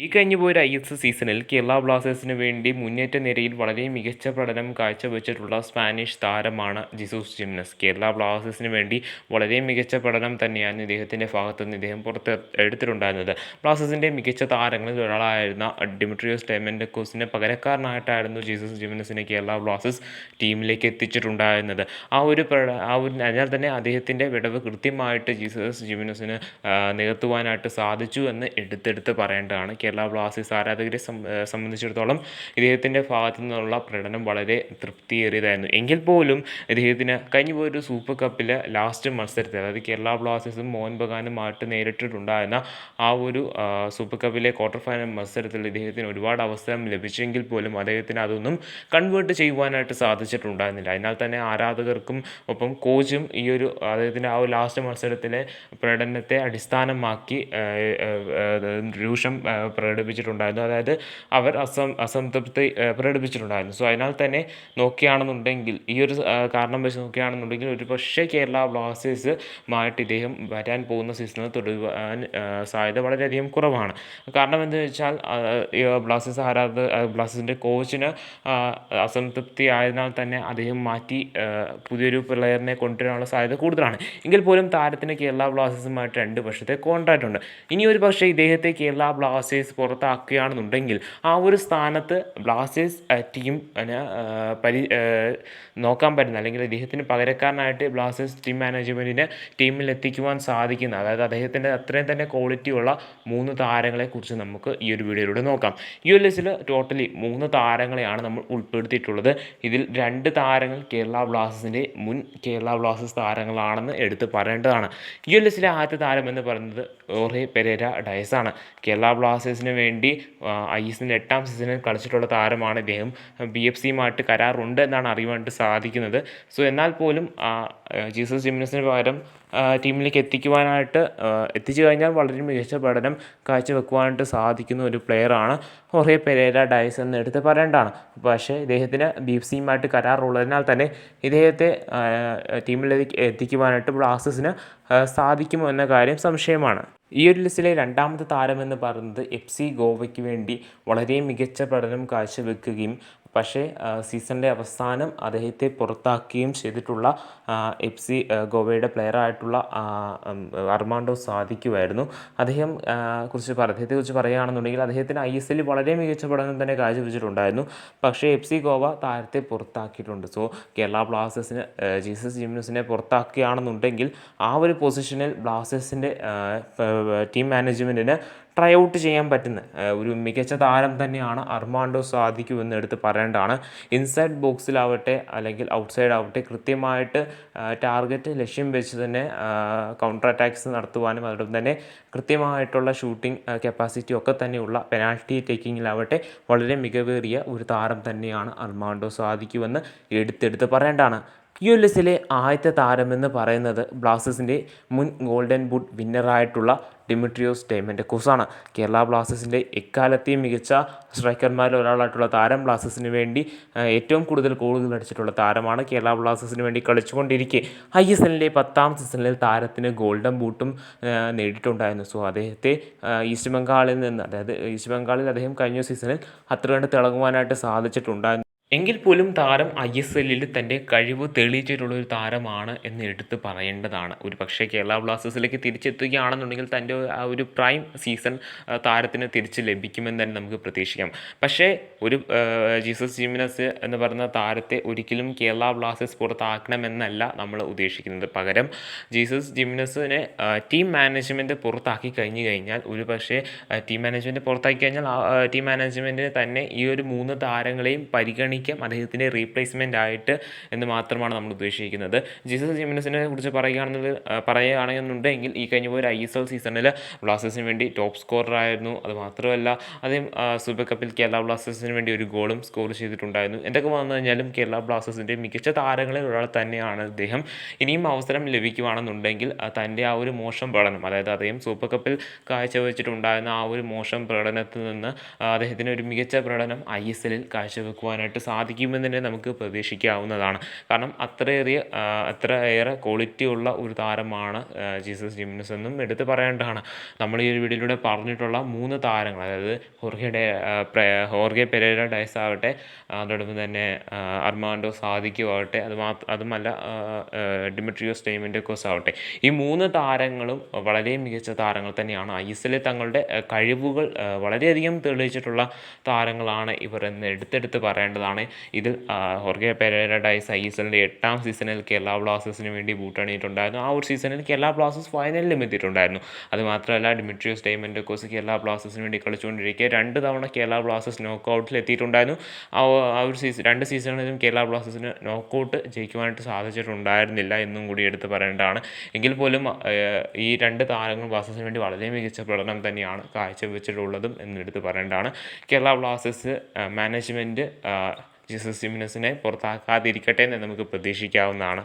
ഈ കഴിഞ്ഞുപോയൊരു ഐഎസ്എൽ സീസണിൽ കേരള ബ്ലാസ്റ്റേഴ്സിന് വേണ്ടി മുന്നേറ്റ നിരയിൽ വളരെ മികച്ച പ്രകടനം കാഴ്ചവെച്ചിട്ടുള്ള സ്പാനിഷ് താരമാണ് ജീസസ് ജിംനസ്. കേരള ബ്ലാസ്റ്റേഴ്സിന് വേണ്ടി വളരെ മികച്ച പ്രകടനം തന്നെയാണ് ഇദ്ദേഹത്തിൻ്റെ ഭാഗത്തുനിന്ന് ഇദ്ദേഹം എടുത്തിട്ടുണ്ടായിരുന്നത്. ബ്ലാസ്റ്റേഴ്സിൻ്റെ മികച്ച താരങ്ങളിൽ ഒരാളായിരുന്ന ഡിമിട്രിയോസ് ഡയമൻഡക്കോസിന് പകരക്കാരനായിട്ടായിരുന്നു ജീസസ് ജിംനസിനെ കേരള ബ്ലാസ്റ്റേഴ്സ് ടീമിലേക്ക് എത്തിച്ചിട്ടുണ്ടായിരുന്നത്. അതിനാൽ തന്നെ അദ്ദേഹത്തിൻ്റെ വിടവ് കൃത്യമായിട്ട് ജീസസ് ജിംനസിന് നികത്തുവാനായിട്ട് സാധിച്ചു എന്ന് എടുത്തെടുത്ത് പറയേണ്ടതാണ്. കേരള ബ്ലാസ്റ്റേഴ്സ് ആരാധകരെ സംബന്ധിച്ചിടത്തോളം ഇദ്ദേഹത്തിൻ്റെ ഭാഗത്തു നിന്നുള്ള പ്രകടനം വളരെ തൃപ്തിയേറിയതായിരുന്നു. എങ്കിൽ പോലും ഇദ്ദേഹത്തിന് കഴിഞ്ഞു പോയൊരു സൂപ്പർ കപ്പിലെ ലാസ്റ്റ് മത്സരത്തിൽ, അതായത് കേരള ബ്ലാസ്റ്റേഴ്സും മോഹൻ ബഗാനുമായിട്ട് നേരിട്ടിട്ടുണ്ടായിരുന്ന ആ ഒരു സൂപ്പർ കപ്പിലെ ക്വാർട്ടർ ഫൈനൽ മത്സരത്തിൽ ഇദ്ദേഹത്തിന് ഒരുപാട് അവസരം ലഭിച്ചെങ്കിൽ പോലും അദ്ദേഹത്തിന് അതൊന്നും കൺവേർട്ട് ചെയ്യുവാനായിട്ട് സാധിച്ചിട്ടുണ്ടായിരുന്നില്ല. അതിനാൽ തന്നെ ആരാധകർക്കും ഒപ്പം കോച്ചും ഈ ഒരു അദ്ദേഹത്തിൻ്റെ ആ ഒരു ലാസ്റ്റ് മത്സരത്തിലെ പ്രകടനത്തെ അടിസ്ഥാനമാക്കി രൂക്ഷം പ്രകടിപ്പിച്ചിട്ടുണ്ടായിരുന്നു. അതായത് അവർ അസംതൃപ്തി പ്രകടിപ്പിച്ചിട്ടുണ്ടായിരുന്നു. സോ അതിനാൽ തന്നെ നോക്കുകയാണെന്നുണ്ടെങ്കിൽ ഈ ഒരു കാരണം വെച്ച് നോക്കുകയാണെന്നുണ്ടെങ്കിൽ ഒരു പക്ഷേ കേരള ബ്ലാസ്റ്റേഴ്സുമായിട്ട് ഇദ്ദേഹം വരാൻ പോകുന്ന സീസണിൽ തുടരുവാൻ സാധ്യത വളരെയധികം കുറവാണ്. കാരണം എന്താണെന്ന് വെച്ചാൽ ബ്ലാസ്റ്റേഴ്സിൻ്റെ കോച്ചിന് അസംതൃപ്തി ആയതിനാൽ തന്നെ അദ്ദേഹം മാറ്റി പുതിയൊരു പ്ലെയറിനെ കൊണ്ടുവരാനുള്ള സാധ്യത കൂടുതലാണ്. എങ്കിൽ പോലും താരത്തിന് കേരള ബ്ലാസ്റ്റേഴ്സുമായിട്ട് 2 വർഷത്തെ കോൺട്രാക്റ്റ് ഉണ്ട്. ഇനി ഒരു പക്ഷേ ഇദ്ദേഹത്തെ കേരള ബ്ലാസ്റ്റേഴ്സ് പുറത്താക്കുകയാണെന്നുണ്ടെങ്കിൽ ആ ഒരു സ്ഥാനത്ത് ബ്ലാസ്റ്റേഴ്സ് ടീം നോക്കാൻ പറ്റുന്ന, അല്ലെങ്കിൽ ഇദ്ദേഹത്തിന് പകരക്കാരനായിട്ട് ബ്ലാസ്റ്റേഴ്സ് ടീം മാനേജ്മെൻറ്റിന് ടീമിൽ എത്തിക്കുവാൻ സാധിക്കുന്ന, അതായത് അദ്ദേഹത്തിൻ്റെ അത്രയും തന്നെ ക്വാളിറ്റിയുള്ള 3 താരങ്ങളെക്കുറിച്ച് നമുക്ക് ഈ ഒരു വീഡിയോയിലൂടെ നോക്കാം. ഈ ഒരു ലിസ്റ്റിൽ ടോട്ടലി 3 താരങ്ങളെയാണ് നമ്മൾ ഉൾപ്പെടുത്തിയിട്ടുള്ളത്. ഇതിൽ 2 താരങ്ങൾ കേരള ബ്ലാസ്റ്റേഴ്സിൻ്റെ മുൻ കേരള ബ്ലാസ്റ്റേഴ്സ് താരങ്ങളാണെന്ന് എടുത്ത് പറയേണ്ടതാണ്. ഈ ഒരു ലിസ്റ്റിലെ ആദ്യത്തെ താരം എന്ന് പറയുന്നത് ഓർഹെ പെരേര ഡയസാണ്. കേരള ബ്ലാസ്റ്റേഴ്സിന് വേണ്ടി ഐഎസ്എല്ലിൻ്റെ 8ാം സീസണിൽ കളിച്ചിട്ടുള്ള താരമാണ് ഇദ്ദേഹം. BFCയുമായിട്ട് കരാറുണ്ട് എന്നാണ് അറിയുവാനായിട്ട് സാധിക്കുന്നത്. സോ എന്നാൽ പോലും ജീസസ് ജിംനസിന് പകരം ടീമിലേക്ക് എത്തിച്ചു കഴിഞ്ഞാൽ വളരെ മികച്ച പഠനം കാഴ്ചവെക്കുവാനായിട്ട് സാധിക്കുന്ന ഒരു പ്ലെയറാണ് ഓർഹെ പെരേര ഡയസ് എന്ന് എടുത്ത് പറയേണ്ടതാണ്. പക്ഷേ ഇദ്ദേഹത്തിന് BFCയുമായിട്ട് കരാറുള്ളതിനാൽ തന്നെ ഇദ്ദേഹത്തെ ടീമിലേക്ക് എത്തിക്കുവാനായിട്ട് ബ്ലാസ്റ്റേഴ്സിന് സാധിക്കുമോ എന്ന കാര്യം സംശയമാണ്. ഈ ഒരു ലിസ്റ്റിലെ 2ാമത്തെ താരമെന്ന് പറയുന്നത് FC ഗോവയ്ക്ക് വേണ്ടി വളരെ മികച്ച പ്രകടനം കാഴ്ചവെക്കുകയും പക്ഷേ സീസണിൻ്റെ അവസാനം അദ്ദേഹത്തെ പുറത്താക്കുകയും ചെയ്തിട്ടുള്ള FC ഗോവയുടെ പ്ലെയറായിട്ടുള്ള അർമാൻഡോ സാദിക്കുമായിരുന്നു. അദ്ദേഹത്തെക്കുറിച്ച് പറയുകയാണെന്നുണ്ടെങ്കിൽ അദ്ദേഹത്തിന് ISL വളരെ മികച്ച പഠനം തന്നെ കാഴ്ചവെച്ചിട്ടുണ്ടായിരുന്നു. പക്ഷേ FC ഗോവ താരത്തെ പുറത്താക്കിയിട്ടുണ്ട്. സോ കേരള ബ്ലാസ്റ്റേഴ്സിന് ജീസസ് ജിംനസിനെ പുറത്താക്കുകയാണെന്നുണ്ടെങ്കിൽ ആ ഒരു പൊസിഷനിൽ ബ്ലാസ്റ്റേഴ്സിൻ്റെ ടീം മാനേജ്മെൻറ്റിന് ട്രൈ ഔട്ട് ചെയ്യാൻ പറ്റുന്ന ഒരു മികച്ച താരം തന്നെയാണ് അർമാൻഡോ സാദിക്കു എന്ന് എടുത്ത് പറയേണ്ടതാണ്. ഇൻസൈഡ് ബോക്സിലാവട്ടെ അല്ലെങ്കിൽ ഔട്ട്സൈഡ് ആവട്ടെ കൃത്യമായിട്ട് ടാർഗറ്റ് ലക്ഷ്യം വെച്ച് തന്നെ കൗണ്ടർ അറ്റാക്സ് നടത്തുവാനും അതോടൊപ്പം തന്നെ കൃത്യമായിട്ടുള്ള ഷൂട്ടിംഗ് കപ്പാസിറ്റി ഒക്കെ തന്നെയുള്ള പെനാൽറ്റി ടേക്കിങ്ങിലാവട്ടെ വളരെ മികവേറിയ ഒരു താരം തന്നെയാണ് അർമാൻഡോ സാദിക്കു എന്ന് എടുത്ത് പറയേണ്ടതാണ്. ഈ ഒരു ലിസ്റ്റിലെ ആദ്യത്തെ താരമെന്ന് പറയുന്നത് ബ്ലാസ്റ്റേഴ്സിൻ്റെ മുൻ ഗോൾഡൻ ബൂട്ട് വിന്നറായിട്ടുള്ള ഡിമിട്രിയോസ് ഡയമൻഡക്കോസാണ്. കേരള ബ്ലാസ്റ്റേഴ്സിൻ്റെ എക്കാലത്തെയും മികച്ച സ്ട്രൈക്കർമാരിൽ ഒരാളായിട്ടുള്ള താരം. ബ്ലാസ്റ്റേഴ്സിന് വേണ്ടി ഏറ്റവും കൂടുതൽ ഗോളുകൾ അടിച്ചിട്ടുള്ള താരമാണ്. കേരള ബ്ലാസ്റ്റേഴ്സിന് വേണ്ടി കളിച്ചുകൊണ്ടിരിക്കെ ISLൻ്റെ 10ാം സീസണിൽ താരത്തിന് ഗോൾഡൻ ബൂട്ടും നേടിയിട്ടുണ്ടായിരുന്നു. സോ അദ്ദേഹത്തെ ഈസ്റ്റ് ബംഗാളിൽ അദ്ദേഹം കഴിഞ്ഞ സീസണിൽ അത്ര കണ്ട് തിളങ്ങുവാനായിട്ട് സാധിച്ചിട്ടുണ്ടായിരുന്നു. എങ്കിൽ പോലും താരം ISLൽ തൻ്റെ കഴിവ് തെളിയിച്ചിട്ടുള്ളൊരു താരമാണ് എന്ന് എടുത്ത് പറയേണ്ടതാണ്. ഒരു പക്ഷേ കേരള ബ്ലാസ്റ്റേഴ്സിലേക്ക് തിരിച്ചെത്തുകയാണെന്നുണ്ടെങ്കിൽ തൻ്റെ ആ ഒരു പ്രൈം സീസൺ താരത്തിന് തിരിച്ച് ലഭിക്കുമെന്ന് തന്നെ നമുക്ക് പ്രതീക്ഷിക്കാം. പക്ഷേ ഒരു ജീസസ് ജിംനസ് എന്ന് പറയുന്ന താരത്തെ ഒരിക്കലും കേരള ബ്ലാസ്റ്റേഴ്സ് പുറത്താക്കണമെന്നല്ല നമ്മൾ ഉദ്ദേശിക്കുന്നത്. പകരം ജീസസ് ജിംനസിനെ ടീം മാനേജ്മെൻറ്റ് പുറത്താക്കി കഴിഞ്ഞാൽ ഒരു പക്ഷേ ടീം മാനേജ്മെൻറ്റിന് തന്നെ ഈ ഒരു 3 താരങ്ങളെയും പരിഗണിക്കാം അദ്ദേഹത്തിൻ്റെ റീപ്ലേസ്മെൻ്റ് ആയിട്ട് എന്ന് മാത്രമാണ് നമ്മൾ ഉദ്ദേശിക്കുന്നത്. ജീസസ് ജിംനസിനെ കുറിച്ച് പറയുകയാണെന്നുണ്ടെങ്കിൽ ഈ കഴിഞ്ഞ പോയ ISL സീസണിൽ ബ്ലാസ്റ്റേഴ്സിന് വേണ്ടി ടോപ്പ് സ്കോററായിരുന്നു. അതുമാത്രമല്ല അദ്ദേഹം സൂപ്പർ കപ്പിൽ കേരള ബ്ലാസ്റ്റേഴ്സിന് വേണ്ടി ഒരു ഗോളും സ്കോർ ചെയ്തിട്ടുണ്ടായിരുന്നു. എന്തൊക്കെ വന്നു കഴിഞ്ഞാലും കേരള ബ്ലാസ്റ്റേഴ്സിൻ്റെ മികച്ച താരങ്ങളിൽ ഒരാൾ തന്നെയാണ് അദ്ദേഹം. ഇനിയും അവസരം ലഭിക്കുകയാണെന്നുണ്ടെങ്കിൽ തൻ്റെ ആ ഒരു മോശം പ്രകടനം, അതായത് അദ്ദേഹം സൂപ്പർ കപ്പിൽ കാഴ്ചവെച്ചിട്ടുണ്ടായിരുന്ന ആ ഒരു മോശം പ്രകടനത്തിൽ നിന്ന് അദ്ദേഹത്തിന് ഒരു മികച്ച പ്രകടനം ISLൽ കാഴ്ചവെക്കുവാനായിട്ട് സാധിക്കുമെന്ന് തന്നെ നമുക്ക് പ്രതീക്ഷിക്കാവുന്നതാണ്. കാരണം അത്രയേറെ ക്വാളിറ്റി ഉള്ള ഒരു താരമാണ് ജീസസ് ജിംനസ് എന്നും എടുത്ത് പറയേണ്ടതാണ്. നമ്മൾ ഈ ഒരു വീഡിയോയിലൂടെ പറഞ്ഞിട്ടുള്ള 3 താരങ്ങൾ, അതായത് ഹോർഗെ പെരേര ഡയസ് ആവട്ടെ, അതോടൊപ്പം തന്നെ അർമാൻഡോ സാദിക്കും ആവട്ടെ, അതുമല്ല ഡിമിട്രിയോസ് ഡൈമൻഡോക്കോസ് ആവട്ടെ, ഈ 3 താരങ്ങളും വളരെ മികച്ച താരങ്ങൾ തന്നെയാണ്. ഐഎസ്എല്ലിൽ തങ്ങളുടെ കഴിവുകൾ വളരെയധികം തെളിയിച്ചിട്ടുള്ള താരങ്ങളാണ് ഇവർ എന്ന് എടുത്തെടുത്ത് പറയേണ്ടതാണ്. ഇതിൽ ഹോർഗെ പെരേര ഡയസ് ഐഎസ്എല്ലിൻ്റെ 8ാം സീസണിൽ കേരള ബ്ലാസ്റ്റേഴ്സിന് വേണ്ടി ബൂട്ടണിയിട്ടുണ്ടായിരുന്നു. ആ ഒരു സീസണിൽ കേരള ബ്ലാസ്റ്റേഴ്സ് ഫൈനലിലും എത്തിയിട്ടുണ്ടായിരുന്നു. അതുമാത്രമല്ല ഡിമിട്രിയോസ് ഡൈമൻഡോക്കോസ് കേരള ബ്ലാസ്റ്റേഴ്സിന് വേണ്ടി കളിച്ചുകൊണ്ടിരിക്കെ 2 തവണ കേരള ബ്ലാസ്റ്റേഴ്സ് നോക്കൗട്ടിൽ എത്തിയിട്ടുണ്ടായിരുന്നു. ആ ഒരു 2 സീസണുകളിലും കേരള ബ്ലാസ്റ്റേഴ്സിന് നോക്കൗട്ട് ജയിക്കുവാനായിട്ട് സാധിച്ചിട്ടുണ്ടായിരുന്നില്ല എന്നും കൂടി എടുത്ത് പറയേണ്ടതാണ്. എങ്കിൽ പോലും ഈ 2 താരങ്ങൾ ബ്ലാസ്റ്റേഴ്സിന് വേണ്ടി വളരെ മികച്ച പ്രകടനം തന്നെയാണ് കാഴ്ചവെച്ചിട്ടുള്ളതും എന്നെടുത്ത് പറയേണ്ടതാണ്. കേരള ബ്ലാസ്റ്റേഴ്സ് മാനേജ്മെൻറ്റ് ജീസസ് ജിംനസിനെ പുറത്താക്കാതിരിക്കട്ടെ എന്ന് നമുക്ക് പ്രതീക്ഷിക്കാവുന്നതാണ്.